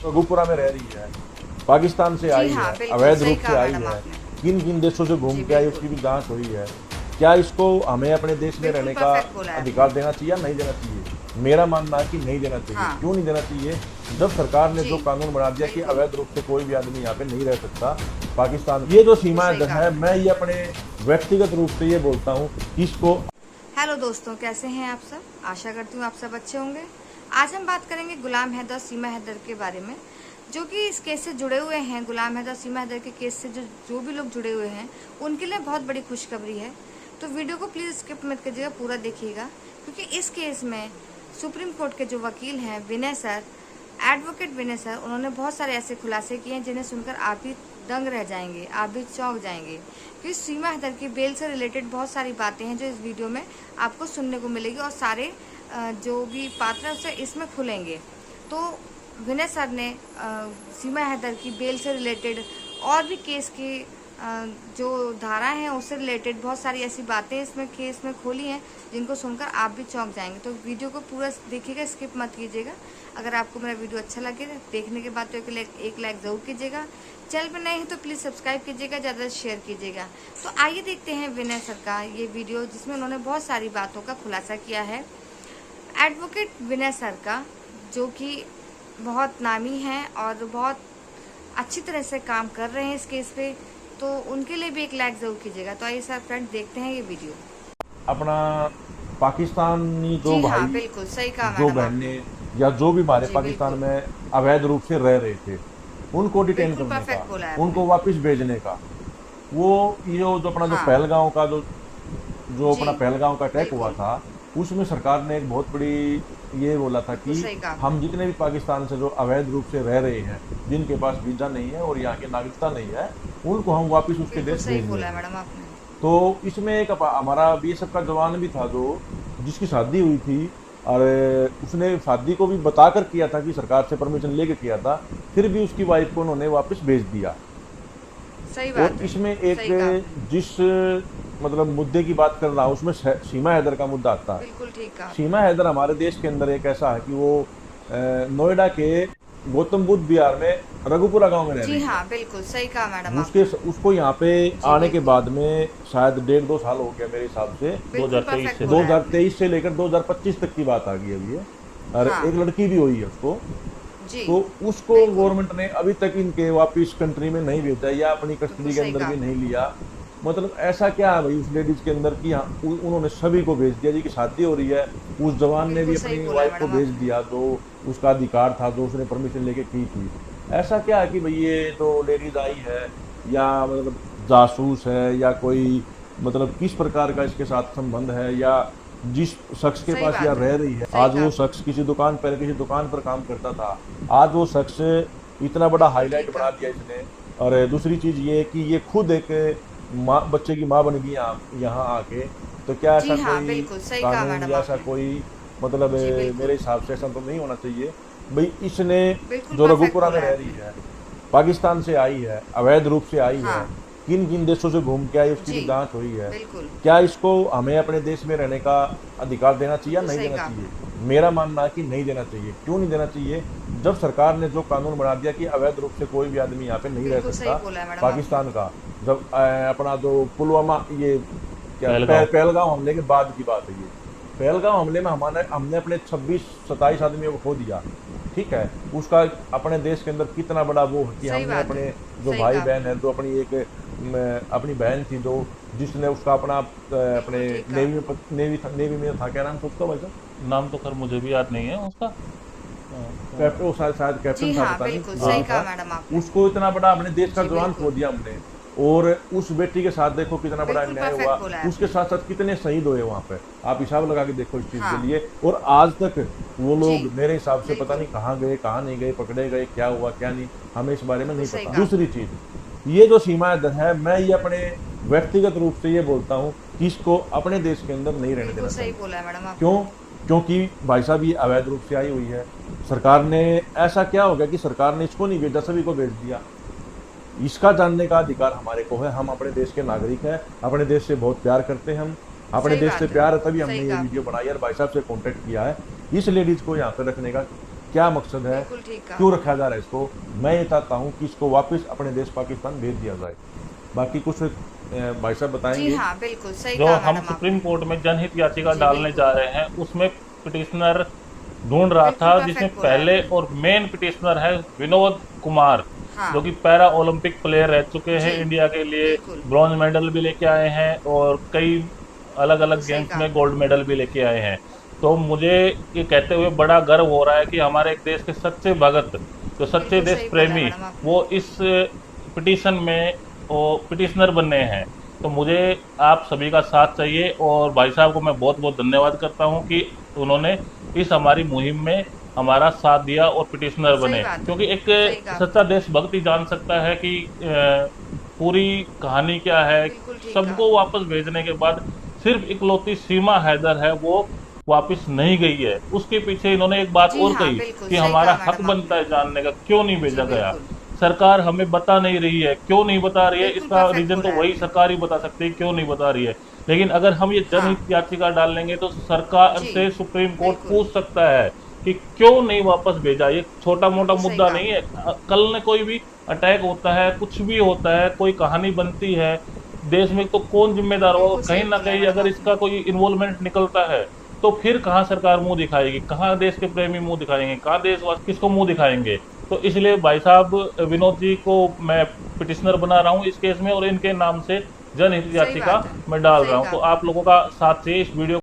रघुपुरा में रह रही है, पाकिस्तान से आई है, अवैध रूप से आई है, किन किन देशों से घूम के आई उसकी भी जांच हुई है। क्या इसको हमें अपने देश में रहने का अधिकार देना चाहिए या नहीं देना चाहिए? मेरा मानना है कि नहीं देना चाहिए। हाँ। क्यों नहीं देना चाहिए? जब सरकार ने जो कानून बना दिया कि अवैध रूप से कोई भी आदमी यहाँ पे नहीं रह सकता पाकिस्तान, ये जो सीमा है, मैं ये अपने व्यक्तिगत रूप से ये बोलता हूँ कि इसको। हेलो दोस्तों, कैसे हैं आप सब? आशा करती हूँ आप सब अच्छे होंगे। आज हम बात करेंगे गुलाम हैदर और सीमा हैदर के बारे में, जो कि इस केस से जुड़े हुए हैं। गुलाम हैदर, सीमा हैदर के केस से जो भी लोग जुड़े हुए हैं उनके लिए बहुत बड़ी खुशखबरी है। तो वीडियो को प्लीज़ स्किप मत कीजिएगा, पूरा देखिएगा, क्योंकि इस केस में सुप्रीम कोर्ट के जो वकील हैं विनय सर, एडवोकेट विनय सर, उन्होंने बहुत सारे ऐसे खुलासे किए हैं जिन्हें सुनकर आप भी दंग रह जाएंगे, आप भी चौंक जाएंगे। क्योंकि सीमा हैदर की बेल से रिलेटेड बहुत सारी बातें हैं जो इस वीडियो में आपको सुनने को मिलेगी और सारे जो भी पात्र हैं उससे इसमें खुलेंगे। तो विनय सर ने सीमा हैदर की बेल से रिलेटेड और भी केस की जो धारा हैं उससे रिलेटेड बहुत सारी ऐसी बातें इसमें केस में खोली हैं जिनको सुनकर आप भी चौंक जाएंगे। तो वीडियो को पूरा देखिएगा, स्किप मत कीजिएगा। अगर आपको मेरा वीडियो अच्छा लगे देखने के बाद तो एक लाइक ज़रूर कीजिएगा। चैनल पर नए हैं तो प्लीज़ सब्सक्राइब कीजिएगा, ज़्यादा शेयर कीजिएगा। तो आइए देखते हैं विनय सर का ये वीडियो, जिसमें उन्होंने बहुत सारी बातों का खुलासा किया है। एडवोकेट विनय सर का, जो कि बहुत नामी हैं और बहुत अच्छी तरह से काम कर रहे हैं इस केस पे, तो उनके लिए भी एक लाइक जरूर कीजिएगा। तो आइए सर फ्रेंड देखते हैं ये वीडियो। अपना पाकिस्तानी जो भाई, हाँ, बिल्कुल सही कहा जो मैडम बहनें या जो भी हमारे पाकिस्तान में अवैध रूप से रह रहे थे उनको डिटेन करने का, उनको वापस भेजने का, वो ये जो अपना जो पहलगांव का जो अपना पहलगांव का अटैक हुआ था, उसमें सरकार ने एक बहुत बड़ी ये बोला था कि हम जितने भी पाकिस्तान से जो अवैध रूप से रह रहे हैं, जिनके पास वीजा नहीं है और यहाँ की नागरिकता नहीं है, उनको हम वापस उसके देश भेज देंगे। तो इसमें एक हमारा बीएसएफ का जवान भी था जो जिसकी शादी हुई थी, और उसने शादी को भी बताकर किया था कि सरकार से परमिशन लेके किया था, फिर भी उसकी वाइफ को उन्होंने वापस भेज दिया। सही बात और इसमें एक जिस मतलब मुद्दे की बात कर रहा हूँ उसमें सीमा हैदर का मुद्दा आता है। बिल्कुल ठीक कहा। सीमा हैदर हमारे देश के अंदर एक ऐसा है कि वो नोएडा के गौतम बुद्ध बिहार में रघुपुरा गांव में रह रही है। जी हाँ, बिल्कुल सही कहा मैडम। उसको यहाँ पे आने के बाद में शायद 1.5-2 साल हो गया मेरे हिसाब से। 2023 से लेकर 2025 तक की बात आ गई अभी है। और एक लड़की भी हुई है उसको। तो उसको गवर्नमेंट ने अभी तक इनके वापिस कंट्री में नहीं भेजा या अपनी कस्टडी के अंदर भी नहीं लिया। मतलब ऐसा क्या है भाई उस लेडीज के अंदर कि उन्होंने सभी को भेज दिया जी की शादी हो रही है। उस जवान ने भी अपनी वाइफ को भेज दिया जो उसका अधिकार था, जो उसने परमिशन लेके की थी। ऐसा क्या है कि भाई ये तो लेडीज आई है या मतलब जासूस है या कोई मतलब किस प्रकार का इसके साथ संबंध है, या जिस शख्स के पास यह रह रही है, आज वो शख्स किसी दुकान पर काम करता था, आज वो शख्स इतना बड़ा हाईलाइट बना दिया इसने। और दूसरी चीज ये कि ये खुद एक बच्चे की माँ बन गई यहाँ आके। तो क्या ऐसा कोई कानून या ऐसा कोई मतलब मेरे हिसाब से ऐसा तो नहीं होना चाहिए भाई। इसने जो रघुपुरा में रह रही है, पाकिस्तान से आई है, अवैध रूप से आई है, किन किन देशों से घूम के आई उसकी भी जांच हुई है। क्या इसको हमें अपने देश में रहने का अधिकार देना चाहिए या नहीं देना चाहिए? मेरा मानना है कि नहीं देना चाहिए। क्यों नहीं देना चाहिए? जब सरकार ने जो कानून बना दिया कि अवैध रूप से कोई भी आदमी यहाँ पे नहीं रह सकता पाकिस्तान का, जब अपना जो पुलवामा ये क्या पहलगांव हमले के बाद की बात है, ये पहलगांव हमले में हमने अपने 26-27 आदमियों को खो दिया। ठीक है, उसका अपने देश के अंदर कितना बड़ा वो है कि हमने अपने जो भाई बहन है, जो अपनी बहन थी जो जिसने उसका अपने नेवी में था, क्या नाम था उसका भाई साहब? नाम तो खैर मुझे भी याद नहीं है उसका। शायद कैप्टन था, पता नहीं। उसको इतना बड़ा अपने देश का जवान खो दिया हमने। और उस बेटी के साथ देखो कितना बड़ा अन्याय हुआ, उसके साथ साथ कितने शहीद हुए वहाँ पे, आप हिसाब लगा के देखो इस चीज के लिए। और आज तक वो लोग मेरे हिसाब से पता नहीं कहाँ गए, कहाँ नहीं गए, पकड़े गए, क्या हुआ क्या नहीं, हमें इस बारे में नहीं पता। दूसरी चीज, ये जो सीमा हैदर है, मैं ये अपने व्यक्तिगत रूप से ये बोलता हूँ कि इसको अपने देश के अंदर नहीं रहने देना चाहिए। क्यों? क्योंकि भाई साहब ये अवैध रूप से आई हुई है। सरकार ने ऐसा क्या हो गया कि सरकार ने इसको नहीं भेजा, सभी को भेज दिया। इसका जानने का अधिकार हमारे को है। हम अपने देश के नागरिक हैं, अपने देश से बहुत प्यार करते हैं। हम अपने देश से प्यार है तभी हमने ये वीडियो बनाई और भाई साहब से कांटेक्ट किया है। इस लेडीज को यहाँ पे रखने का क्या मकसद है, बिल्कुल ठीक कहा। क्यों रखा जा रहा है इसको। मैं ये चाहता हूँ कि इसको वापस अपने देश पाकिस्तान भेज दिया जाए। बाकी कुछ भाई साहब जी बताएंगे। हाँ, बिल्कुल सही जो कहा हम मैडम आपने। सुप्रीम कोर्ट में जनहित याचिका जी, डालने बिल्कुल। जा रहे हैं, उसमें पिटिशनर ढूंढ रहा बिल्कुल था, perfect जिसमें बोला पहले आपने। और मेन पिटिशनर है विनोद कुमार, हाँ। जो कि पैरा ओलंपिक प्लेयर रह चुके हैं, जी, इंडिया के लिए बिल्कुल। ब्रॉन्ज मेडल भी लेके आए हैं और कई अलग अलग सही गेम्स कहा। में गोल्ड मेडल भी लेके आए हैं। तो मुझे ये कहते हुए बड़ा गर्व हो रहा है कि हमारे एक देश के सच्चे भगत, जो सच्चे बिल्कुल देश सही बोला प्रेमी, मैडम आपने। वो इस पिटीशन में वो पिटिशनर बनने हैं। तो मुझे आप सभी का साथ चाहिए और भाई साहब को मैं बहुत बहुत धन्यवाद करता हूं कि उन्होंने इस हमारी मुहिम में हमारा साथ दिया और पिटिशनर सही बने, बात है। क्योंकि एक सही कहा। सच्चा देशभक्त ही जान सकता है कि पूरी कहानी क्या है। बिल्कुल ठीक सबको कहा। वापस भेजने के बाद सिर्फ इकलौती सीमा हैदर है वो वापस नहीं गई है। उसके पीछे इन्होंने एक बात जी और हाँ, कही बिल्कुल कि सही हमारा कहा हक मैडम बनता आपने। है जानने का, क्यों नहीं भेजा जी, गया। बिल्कुल। सरकार हमें बता नहीं रही है, क्यों नहीं बता रही है, बिल्कुल इसका perfect रीजन तो बोला है वही आपने। सरकार ही बता सकती है क्यों नहीं बता रही है। लेकिन अगर हम ये जनहित हाँ। याचिका डाल लेंगे तो सरकार जी, से सुप्रीम कोर्ट बिल्कुल। पूछ सकता है कि क्यों नहीं वापस भेजा। ये छोटा मोटा सही मुद्दा कहा। नहीं है। कल ने कोई भी अटैक होता है, कुछ भी होता है, कोई कहानी बनती है देश में, तो कौन जिम्मेदार होगा। बिल्कुल कहीं सही ना बोला कहीं मैडम अगर आपने। इसका कोई इन्वॉल्वमेंट निकलता है तो फिर कहाँ सरकार मुंह दिखाएगी, कहाँ देश के प्रेमी मुंह दिखाएंगे, कहाँ देशवासी किसको मुंह दिखाएंगे। तो इसलिए भाई साहब विनोद जी को मैं पिटिशनर बना रहा हूँ इस केस में और इनके नाम से जनहित सही याचिका बात है। मैं डाल सही रहा हूँ। कहा तो आपने। आप लोगों का साथ से इस वीडियो